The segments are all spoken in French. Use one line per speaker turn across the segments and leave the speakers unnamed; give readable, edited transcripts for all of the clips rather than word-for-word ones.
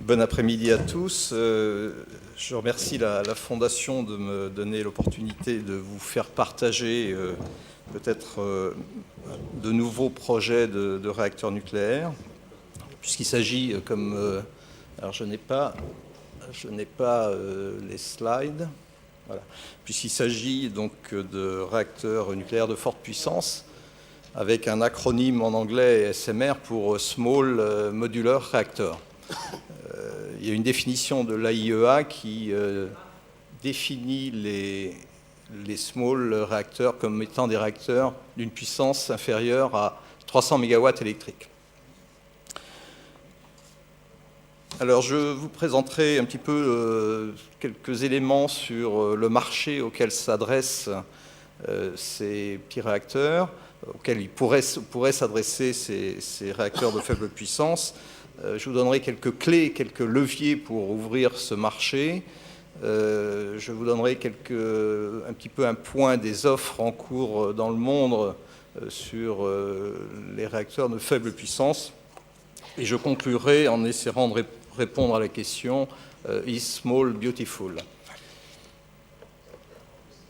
Bon après-midi à tous. Je remercie la Fondation de me donner l'opportunité de vous faire partager peut-être de nouveaux projets de réacteurs nucléaires, puisqu'il s'agit, alors je n'ai pas les slides, voilà. Puisqu'il s'agit donc de réacteurs nucléaires de forte puissance, avec un acronyme en anglais SMR pour Small Modular Reactor. Il y a une définition de l'AIEA qui définit les small réacteurs comme étant des réacteurs d'une puissance inférieure à 300 MW électriques. Alors je vous présenterai un petit peu quelques éléments sur le marché auquel s'adressent ces petits réacteurs, auxquels il pourrait s'adresser ces réacteurs de faible puissance. Je vous donnerai quelques clés, quelques leviers pour ouvrir ce marché. Je vous donnerai un petit peu un point des offres en cours dans le monde sur les réacteurs de faible puissance. Et je conclurai en essayant de répondre à la question « Is small beautiful ?»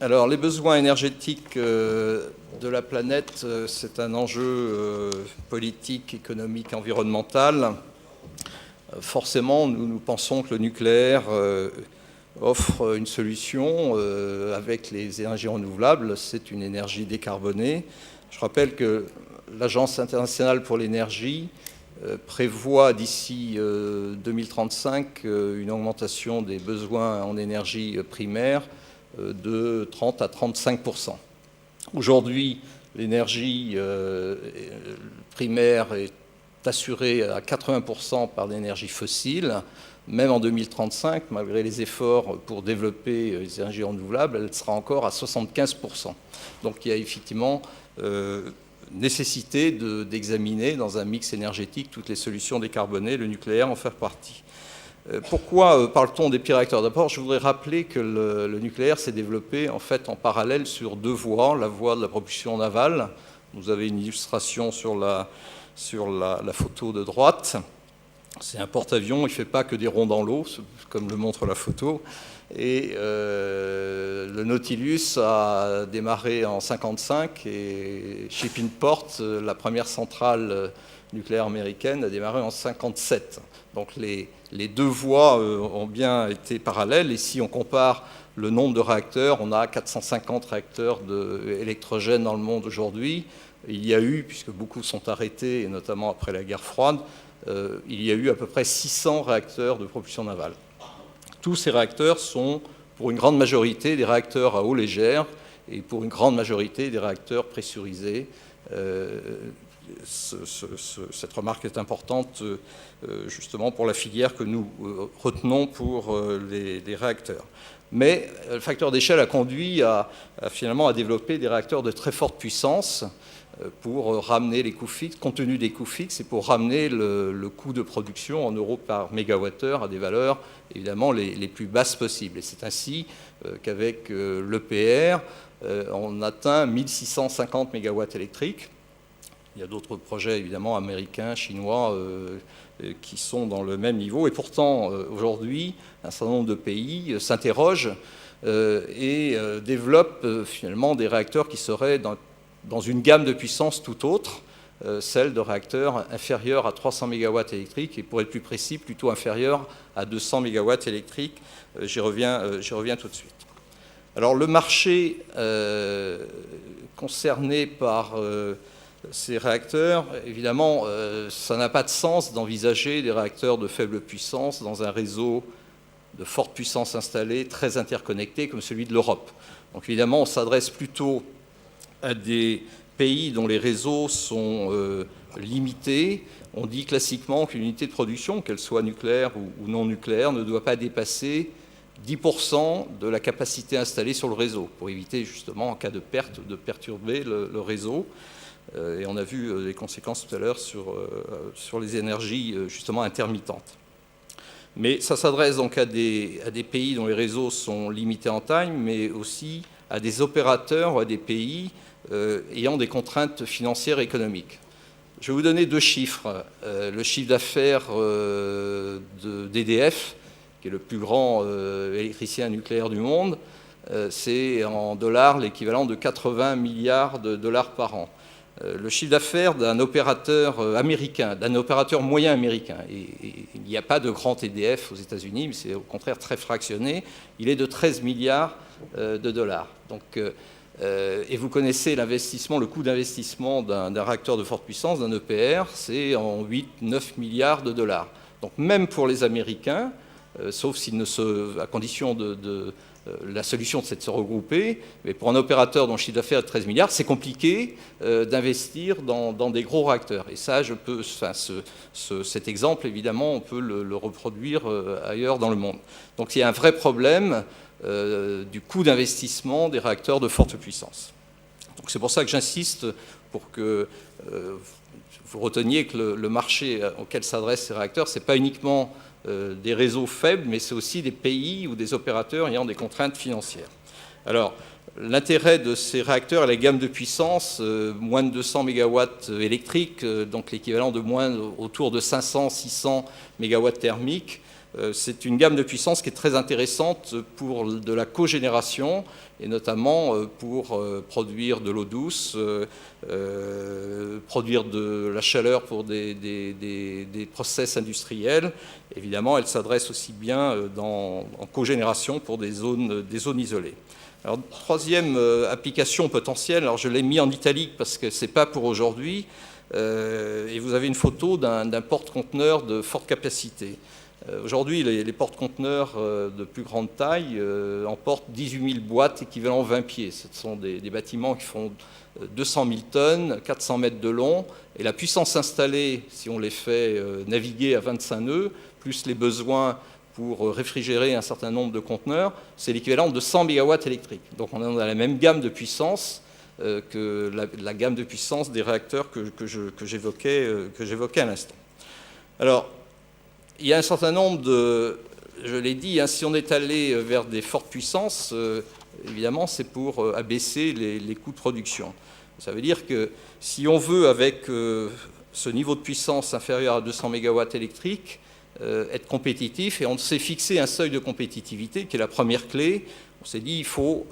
Alors, les besoins énergétiques de la planète, c'est un enjeu politique, économique, environnemental. Forcément, nous pensons que le nucléaire offre une solution avec les énergies renouvelables. C'est une énergie décarbonée. Je rappelle que l'Agence internationale pour l'énergie prévoit d'ici 2035 une augmentation des besoins en énergie primaire de 30 à 35%. Aujourd'hui, l'énergie primaire est assurée à 80% par l'énergie fossile. Même en 2035, malgré les efforts pour développer les énergies renouvelables, elle sera encore à 75%. Donc il y a effectivement nécessité d'examiner dans un mix énergétique toutes les solutions décarbonées, le nucléaire en faire partie. Pourquoi parle-t-on des petits réacteurs? D'abord, je voudrais rappeler que le nucléaire s'est développé en fait en parallèle sur deux voies. La voie de la propulsion navale, vous avez une illustration sur la photo de droite. C'est un porte-avions, il ne fait pas que des ronds dans l'eau, comme le montre la photo. Et le Nautilus a démarré en 1955 et Shippingport, la première centrale nucléaire américaine, a démarré en 1957. Donc les deux voies ont bien été parallèles. Et si on compare le nombre de réacteurs, on a 450 réacteurs électrogènes dans le monde aujourd'hui. Il y a eu, puisque beaucoup sont arrêtés, et notamment après la guerre froide, il y a eu à peu près 600 réacteurs de propulsion navale. Tous ces réacteurs sont, pour une grande majorité, des réacteurs à eau légère et pour une grande majorité, des réacteurs pressurisés. Cette remarque est importante justement pour la filière que nous retenons pour les réacteurs. Mais le facteur d'échelle a conduit finalement à développer des réacteurs de très forte puissance pour ramener les coûts fixes, compte tenu des coûts fixes, et pour ramener le coût de production en euros par mégawattheure à des valeurs évidemment les plus basses possibles. Et c'est ainsi qu'avec l'EPR, on atteint 1650 mégawatts électriques. Il y a d'autres projets évidemment américains, chinois, qui sont dans le même niveau. Et pourtant, aujourd'hui, un certain nombre de pays s'interrogent et développent finalement des réacteurs qui seraient dans une gamme de puissance tout autre, celle de réacteurs inférieurs à 300 MW électriques, et pour être plus précis, plutôt inférieurs à 200 MW électriques. J'y reviens tout de suite. Alors le marché concerné par ces réacteurs, évidemment, ça n'a pas de sens d'envisager des réacteurs de faible puissance dans un réseau de forte puissance installé, très interconnecté, comme celui de l'Europe. Donc évidemment, on s'adresse plutôt à des pays dont les réseaux sont limités. On dit classiquement qu'une unité de production, qu'elle soit nucléaire ou non nucléaire, ne doit pas dépasser 10% de la capacité installée sur le réseau, pour éviter justement, en cas de perte, de perturber le réseau. Et on a vu les conséquences tout à l'heure sur les énergies justement intermittentes. Mais ça s'adresse donc à des pays dont les réseaux sont limités en taille, mais aussi à des opérateurs ou à des pays ayant des contraintes financières et économiques. Je vais vous donner deux chiffres. Le chiffre d'affaires d'EDF, qui est le plus grand électricien nucléaire du monde, c'est en dollars l'équivalent de 80 milliards de dollars par an. Le chiffre d'affaires d'un opérateur américain, d'un opérateur moyen américain, et il n'y a pas de grand EDF aux États-Unis, mais c'est au contraire très fractionné, il est de 13 milliards de dollars. Donc, et vous connaissez l'investissement, le coût d'investissement d'un réacteur de forte puissance, d'un EPR, c'est en 8-9 milliards de dollars. Donc même pour les Américains, sauf à condition la solution, c'est de se regrouper, mais pour un opérateur dont le chiffre d'affaires est de 13 milliards, c'est compliqué d'investir dans des gros réacteurs. Et ça, cet exemple, évidemment, on peut le reproduire ailleurs dans le monde. Donc il y a un vrai problème du coût d'investissement des réacteurs de forte puissance. Donc c'est pour ça que j'insiste pour que vous reteniez que le marché auquel s'adressent ces réacteurs, ce n'est pas uniquement des réseaux faibles, mais c'est aussi des pays ou des opérateurs ayant des contraintes financières. Alors, l'intérêt de ces réacteurs est la gamme de puissance, moins de 200 MW électriques, donc l'équivalent de autour de 500-600 MW thermiques. C'est une gamme de puissance qui est très intéressante pour de la cogénération et notamment pour produire de l'eau douce, produire de la chaleur pour des process industriels. Évidemment, elle s'adresse aussi bien en cogénération pour des zones isolées. Alors, troisième application potentielle, alors je l'ai mis en italique parce que ce n'est pas pour aujourd'hui, et vous avez une photo d'un porte-conteneur de forte capacité. Aujourd'hui, les porte-conteneurs de plus grande taille emportent 18 000 boîtes équivalent 20 pieds. Ce sont des bâtiments qui font 200 000 tonnes, 400 mètres de long, et la puissance installée, si on les fait naviguer à 25 nœuds, plus les besoins pour réfrigérer un certain nombre de conteneurs, c'est l'équivalent de 100 MW électriques. Donc on est dans la même gamme de puissance que la gamme de puissance des réacteurs que j'évoquais à l'instant. Alors, il y a un certain nombre je l'ai dit, si on est allé vers des fortes puissances, évidemment, c'est pour abaisser les coûts de production. Ça veut dire que si on veut, avec ce niveau de puissance inférieur à 200 MW électriques, être compétitif, et on s'est fixé un seuil de compétitivité qui est la première clé. On s'est dit, il faut,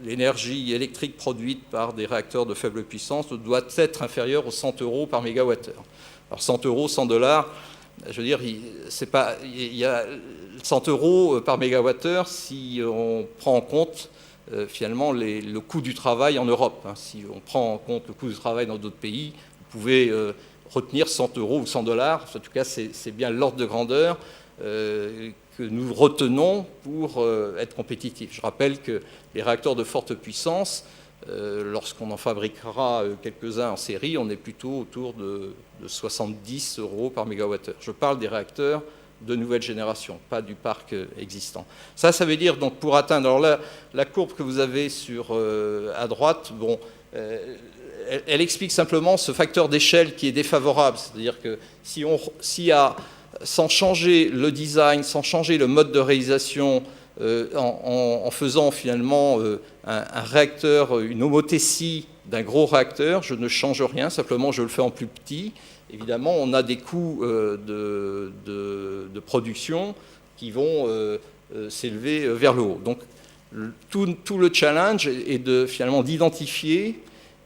l'énergie électrique produite par des réacteurs de faible puissance doit être inférieure aux 100 € par mégawattheure. Alors 100 €, 100 $, je veux dire, il y a 100 € par mégawattheure si on prend en compte finalement le coût du travail en Europe. Si on prend en compte le coût du travail dans d'autres pays, vous pouvez retenir 100 € ou 100 $. En tout cas, c'est bien l'ordre de grandeur que nous retenons pour être compétitifs. Je rappelle que les réacteurs de forte puissance, lorsqu'on en fabriquera quelques-uns en série, on est plutôt autour de 70 € par mégawattheure. Je parle des réacteurs de nouvelle génération, pas du parc existant. Ça veut dire, donc, pour atteindre... Alors là, la courbe que vous avez à droite, bon, elle explique simplement ce facteur d'échelle qui est défavorable. C'est-à-dire que sans changer le design, sans changer le mode de réalisation, en faisant finalement un réacteur, une homothétie d'un gros réacteur, je ne change rien, simplement je le fais en plus petit. Évidemment, on a des coûts de production qui vont s'élever vers le haut. Donc tout le challenge est finalement d'identifier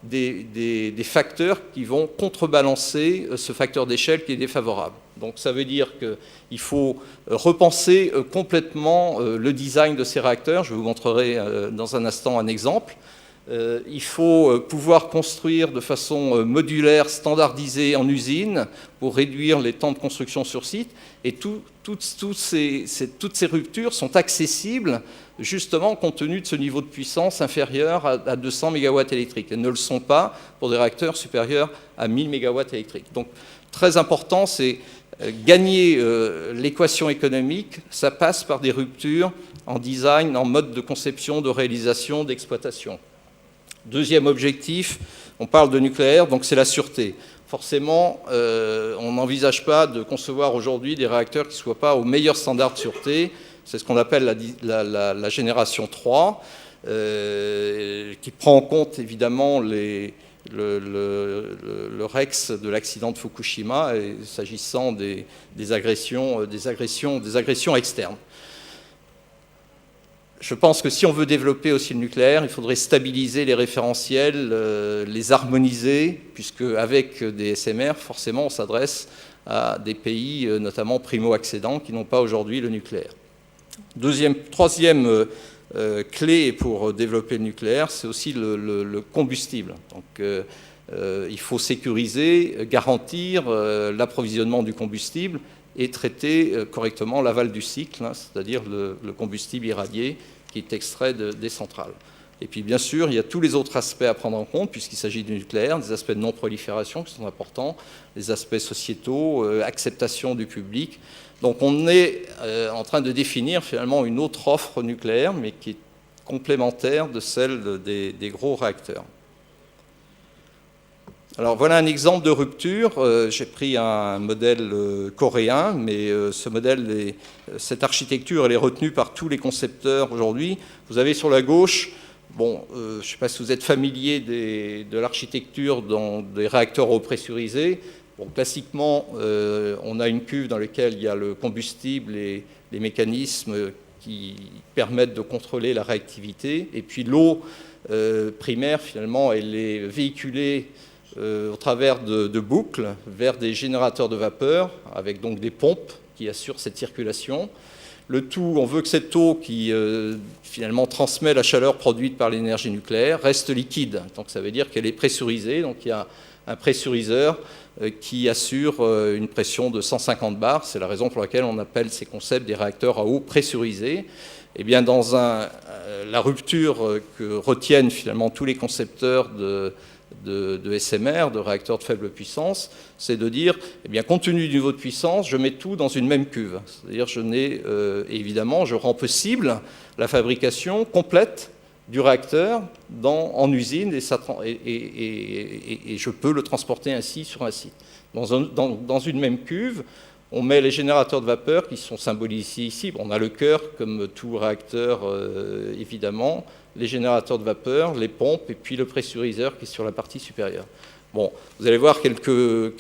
des facteurs qui vont contrebalancer ce facteur d'échelle qui est défavorable. Donc ça veut dire qu'il faut repenser complètement le design de ces réacteurs. Je vous montrerai dans un instant un exemple. Il faut pouvoir construire de façon modulaire, standardisée en usine pour réduire les temps de construction sur site. Et toutes ces ruptures sont accessibles justement compte tenu de ce niveau de puissance inférieur à 200 MW électriques. Elles ne le sont pas pour des réacteurs supérieurs à 1000 MW électriques. Donc très important, c'est gagner l'équation économique, ça passe par des ruptures en design, en mode de conception, de réalisation, d'exploitation. Deuxième objectif, on parle de nucléaire, donc c'est la sûreté. Forcément, on n'envisage pas de concevoir aujourd'hui des réacteurs qui ne soient pas aux meilleurs standards de sûreté. C'est ce qu'on appelle la génération 3, qui prend en compte évidemment le Rex de l'accident de Fukushima, s'agissant des agressions externes. Je pense que si on veut développer aussi le nucléaire, il faudrait stabiliser les référentiels, les harmoniser, puisque avec des SMR, forcément, on s'adresse à des pays, notamment primo-accédants, qui n'ont pas aujourd'hui le nucléaire. Troisième clé pour développer le nucléaire, c'est aussi le combustible. Donc, il faut sécuriser, garantir l'approvisionnement du combustible et traiter correctement l'aval du cycle, hein, c'est-à-dire le combustible irradié qui est extrait des centrales. Et puis bien sûr, il y a tous les autres aspects à prendre en compte, puisqu'il s'agit du nucléaire, des aspects de non-prolifération qui sont importants, les aspects sociétaux, acceptation du public. Donc on est en train de définir finalement une autre offre nucléaire, mais qui est complémentaire de celle des gros réacteurs. Alors voilà un exemple de rupture. J'ai pris un modèle coréen, mais ce modèle, cette architecture, elle est retenue par tous les concepteurs aujourd'hui. Vous avez sur la gauche, bon, je ne sais pas si vous êtes familier de l'architecture dans des réacteurs eau pressurisés. Bon, classiquement, on a une cuve dans laquelle il y a le combustible et les mécanismes qui permettent de contrôler la réactivité. Et puis l'eau primaire, finalement, elle est véhiculée au travers de boucles vers des générateurs de vapeur, avec donc des pompes qui assurent cette circulation. Le tout, on veut que cette eau qui finalement transmet la chaleur produite par l'énergie nucléaire reste liquide. Donc ça veut dire qu'elle est pressurisée. Donc il y a un pressuriseur qui assure une pression de 150 bars. C'est la raison pour laquelle on appelle ces concepts des réacteurs à eau pressurisés. Eh bien, dans la rupture que retiennent finalement tous les concepteurs de SMR, de réacteurs de faible puissance, c'est de dire, eh bien, compte tenu du niveau de puissance, je mets tout dans une même cuve. C'est-à-dire, évidemment, je rends possible la fabrication complète du réacteur en usine et je peux le transporter ainsi sur un site. Dans une même cuve, on met les générateurs de vapeur qui sont symbolisés ici. On a le cœur, comme tout réacteur, évidemment, les générateurs de vapeur, les pompes, et puis le pressuriseur qui est sur la partie supérieure. Bon, vous allez voir quelques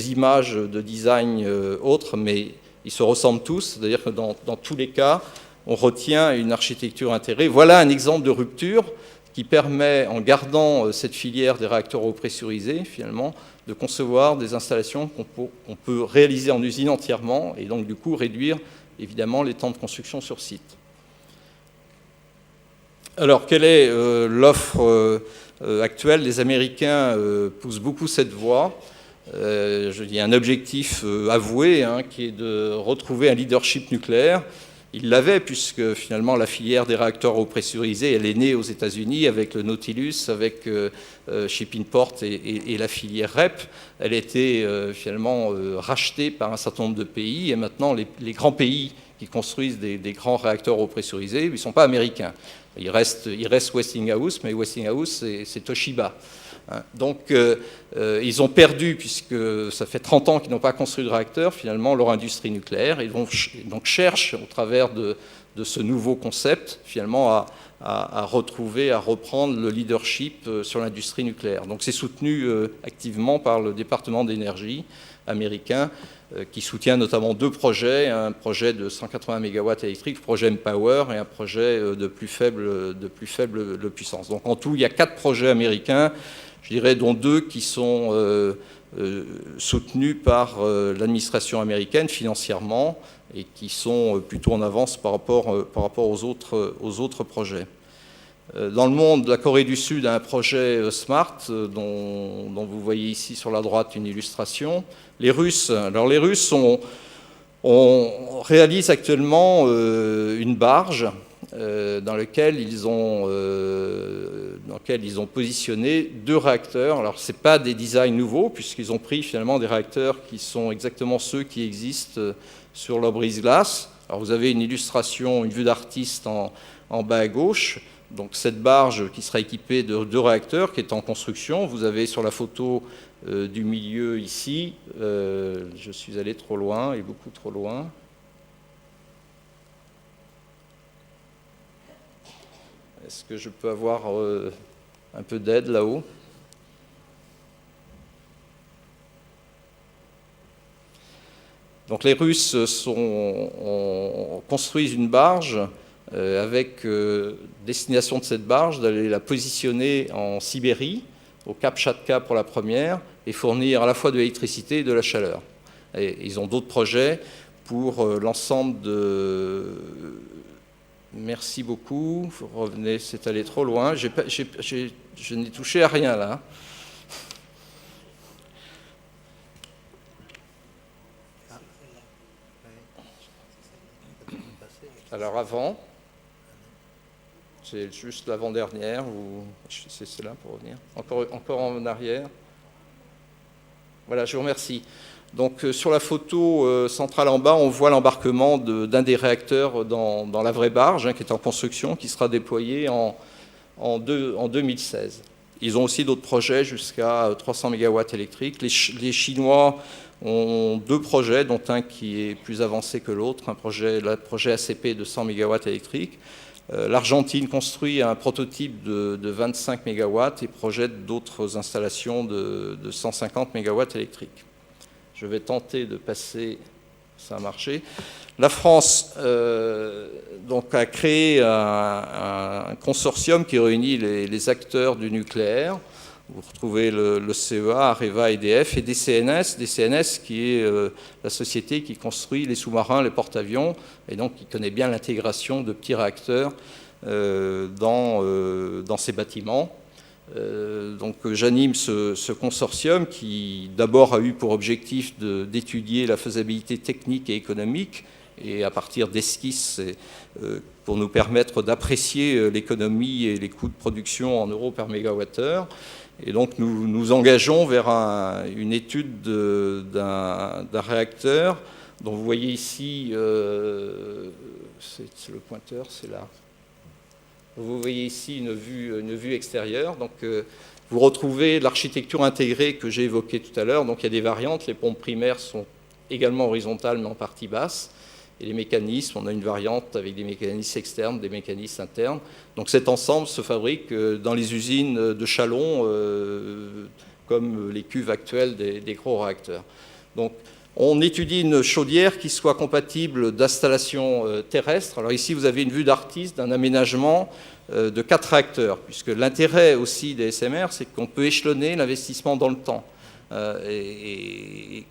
images de design autres, mais ils se ressemblent tous. C'est-à-dire que dans tous les cas, on retient une architecture intégrée. Voilà un exemple de rupture qui permet, en gardant cette filière des réacteurs eau pressurisés, finalement, de concevoir des installations qu'on peut réaliser en usine entièrement et donc du coup réduire évidemment les temps de construction sur site. Alors, quelle est l'offre actuelle? Les Américains poussent beaucoup cette voie. Il y a un objectif avoué qui est de retrouver un leadership nucléaire. Ils l'avaient, puisque finalement la filière des réacteurs eau pressurisés, elle est née aux États-Unis avec le Nautilus, avec Shippingport et la filière REP. Elle a été finalement rachetée par un certain nombre de pays, et maintenant les grands pays qui construisent des grands réacteurs eau pressurisés, ils ne sont pas américains. Il reste Westinghouse, mais Westinghouse, c'est Toshiba. Donc, ils ont perdu, puisque ça fait 30 ans qu'ils n'ont pas construit de réacteur, finalement, leur industrie nucléaire. Et donc cherchent, au travers de ce nouveau concept, finalement, à retrouver, à reprendre le leadership sur l'industrie nucléaire. Donc, c'est soutenu activement par le département d'énergie américain, qui soutient notamment deux projets, un projet de 180 MW électriques, le projet Empower, et un projet de plus faible puissance. Donc, en tout, il y a 4 projets américains, je dirais, dont 2 qui sont soutenus par l'administration américaine financièrement et qui sont plutôt en avance par rapport aux autres projets. Dans le monde, la Corée du Sud a un projet SMART, dont vous voyez ici sur la droite une illustration. Les Russes réalisent actuellement une barge dans laquelle ils ont positionné 2 réacteurs. Alors, ce n'est pas des designs nouveaux, puisqu'ils ont pris finalement des réacteurs qui sont exactement ceux qui existent sur leur brise-glace. Alors, vous avez une illustration, une vue d'artiste en bas à gauche. Donc, cette barge qui sera équipée de 2 réacteurs qui est en construction. Vous avez sur la photo du milieu ici, je suis allé trop loin et beaucoup trop loin. Est-ce que je peux avoir un peu d'aide là-haut? Donc les Russes construisent une barge avec destination de cette barge d'aller la positionner en Sibérie, au Kamtchatka pour la première, et fournir à la fois de l'électricité et de la chaleur. Et ils ont d'autres projets pour l'ensemble de... Merci beaucoup. Vous revenez, c'est allé trop loin. Je n'ai touché à rien là. Alors avant, c'est juste l'avant-dernière, ou c'est là pour revenir. Encore en arrière. Voilà, je vous remercie. Donc sur la photo centrale en bas, on voit l'embarquement d'un des réacteurs dans la vraie barge, qui est en construction, qui sera déployé en 2016. Ils ont aussi d'autres projets jusqu'à 300 MW électriques. Les Chinois ont deux projets, dont un qui est plus avancé que l'autre, le projet ACP de 100 MW électriques. L'Argentine construit un prototype de 25 MW et projette d'autres installations de 150 MW électriques. Je vais tenter de passer, ça a marché. La France donc, a créé un consortium qui réunit les acteurs du nucléaire. Vous retrouvez le CEA, Areva, EDF et DCNS. DCNS qui est la société qui construit les sous-marins, les porte-avions, et donc qui connaît bien l'intégration de petits réacteurs dans ces bâtiments. Donc j'anime ce consortium qui d'abord a eu pour objectif d'étudier la faisabilité technique et économique, et à partir d'esquisses pour nous permettre d'apprécier l'économie et les coûts de production en euros par mégawattheure. Et donc nous nous engageons vers une étude d'un réacteur dont vous voyez ici, c'est le pointeur, c'est là. Vous voyez ici une vue extérieure. Donc, vous retrouvez l'architecture intégrée que j'ai évoquée tout à l'heure. Donc, il y a des variantes. Les pompes primaires sont également horizontales, mais en partie basse. Et les mécanismes, on a une variante avec des mécanismes externes, des mécanismes internes. Donc, cet ensemble se fabrique dans les usines de Châlons, comme les cuves actuelles des gros réacteurs. Donc, on étudie une chaudière qui soit compatible d'installation terrestre. Alors ici, vous avez une vue d'artiste d'un aménagement de 4 réacteurs, puisque l'intérêt aussi des SMR, c'est qu'on peut échelonner l'investissement dans le temps et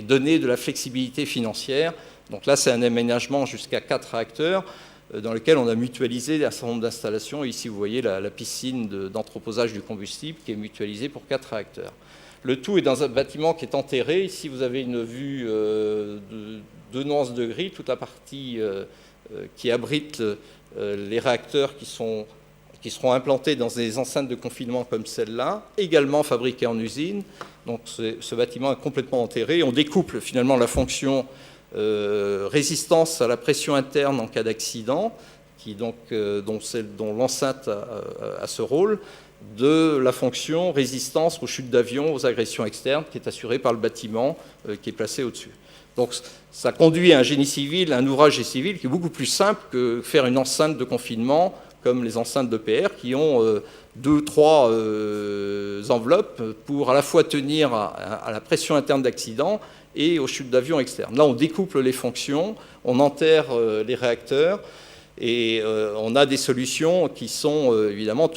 donner de la flexibilité financière. Donc là, c'est un aménagement jusqu'à 4 réacteurs dans lequel on a mutualisé un certain nombre d'installations. Ici, vous voyez la piscine d'entreposage du combustible qui est mutualisée pour 4 réacteurs. Le tout est dans un bâtiment qui est enterré. Ici, vous avez une vue de 2 nuances de gris, toute la partie qui abrite les réacteurs qui seront implantés dans des enceintes de confinement comme celle-là, également fabriquées en usine. Donc ce bâtiment est complètement enterré. On découple finalement la fonction résistance à la pression interne en cas d'accident, dont l'enceinte a ce rôle, de la fonction résistance aux chutes d'avion, aux agressions externes, qui est assurée par le bâtiment qui est placé au-dessus. Donc ça conduit à un génie civil, un ouvrage civil qui est beaucoup plus simple que faire une enceinte de confinement comme les enceintes d'EPR qui ont 2-3 enveloppes pour à la fois tenir à la pression interne d'accident et aux chutes d'avion externes. Là, on découple les fonctions, on enterre les réacteurs et on a des solutions qui sont évidemment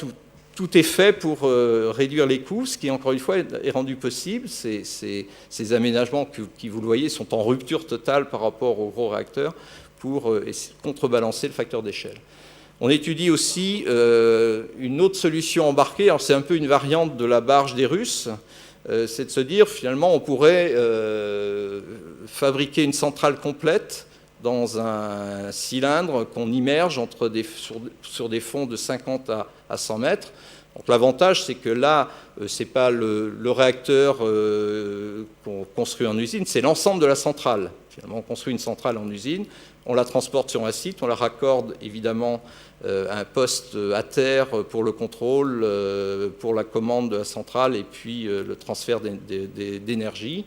tout est fait pour réduire les coûts, ce qui, encore une fois, est rendu possible. Ces aménagements qui, vous le voyez, sont en rupture totale par rapport aux gros réacteurs pour contrebalancer le facteur d'échelle. On étudie aussi une autre solution embarquée. Alors, c'est un peu une variante de la barge des Russes. C'est de se dire, finalement, on pourrait fabriquer une centrale complète dans un cylindre qu'on immerge sur des fonds de 50 à 100 mètres. Donc l'avantage, c'est que là, ce n'est pas le réacteur qu'on construit en usine, c'est l'ensemble de la centrale. Finalement, on construit une centrale en usine, on la transporte sur un site, on la raccorde évidemment à un poste à terre pour le contrôle, pour la commande de la centrale et puis le transfert d'énergie.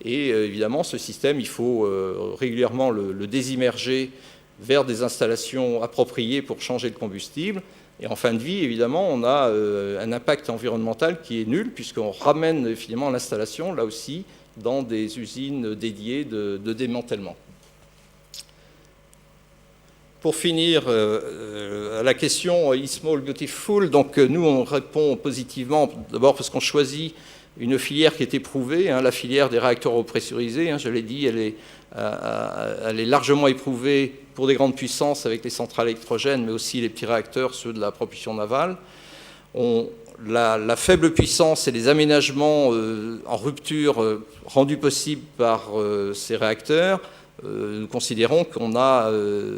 Et évidemment, ce système, il faut régulièrement le désimmerger vers des installations appropriées pour changer le combustible. Et en fin de vie, évidemment, on a un impact environnemental qui est nul, puisqu'on ramène finalement l'installation, là aussi, dans des usines dédiées de démantèlement. Pour finir, à la question Is Small Beautiful, donc nous on répond positivement, d'abord parce qu'on choisit une filière qui est éprouvée, la filière des réacteurs eau pressurisés, je l'ai dit, elle est largement éprouvée pour des grandes puissances avec les centrales électrogènes, mais aussi les petits réacteurs, ceux de la propulsion navale. La faible puissance et les aménagements en rupture rendus possibles par ces réacteurs, nous considérons qu'on a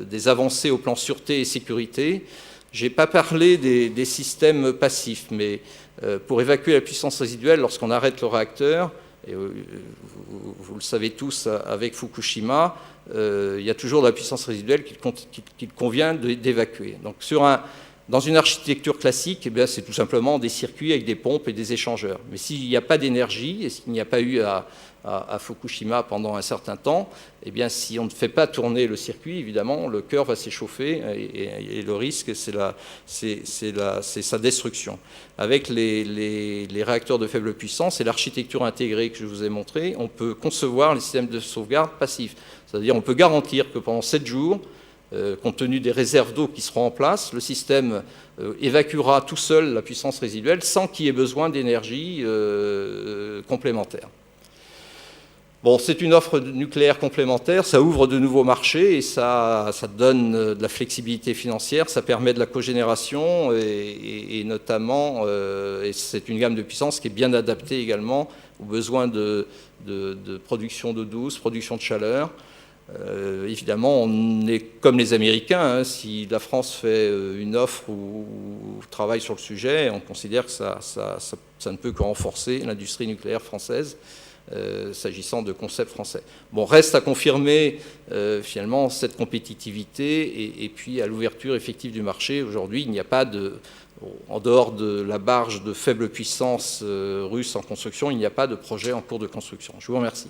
des avancées au plan sûreté et sécurité. Je n'ai pas parlé des systèmes passifs, mais pour évacuer la puissance résiduelle lorsqu'on arrête le réacteur, et vous le savez tous avec Fukushima, il y a toujours de la puissance résiduelle qu'il convient d'évacuer. Donc dans une architecture classique, eh c'est tout simplement des circuits avec des pompes et des échangeurs. Mais s'il n'y a pas d'énergie, et s'il n'y a pas eu à Fukushima pendant un certain temps, eh bien, si on ne fait pas tourner le circuit, évidemment, le cœur va s'échauffer et le risque, c'est sa destruction. Avec les réacteurs de faible puissance et l'architecture intégrée que je vous ai montrée, on peut concevoir les systèmes de sauvegarde passifs. C'est-à-dire on peut garantir que pendant 7 jours, compte tenu des réserves d'eau qui seront en place, le système évacuera tout seul la puissance résiduelle sans qu'il y ait besoin d'énergie complémentaire. Bon, c'est une offre nucléaire complémentaire, ça ouvre de nouveaux marchés et ça donne de la flexibilité financière, ça permet de la cogénération et notamment, et c'est une gamme de puissance qui est bien adaptée également aux besoins de production d'eau douce, production de chaleur. Évidemment, on est comme les Américains, si la France fait une offre ou travaille sur le sujet, on considère que ça ne peut que renforcer l'industrie nucléaire française. S'agissant de concepts français. Bon, reste à confirmer finalement cette compétitivité et puis à l'ouverture effective du marché. Aujourd'hui, il n'y a pas en dehors de la barge de faible puissance russe en construction, il n'y a pas de projet en cours de construction. Je vous remercie.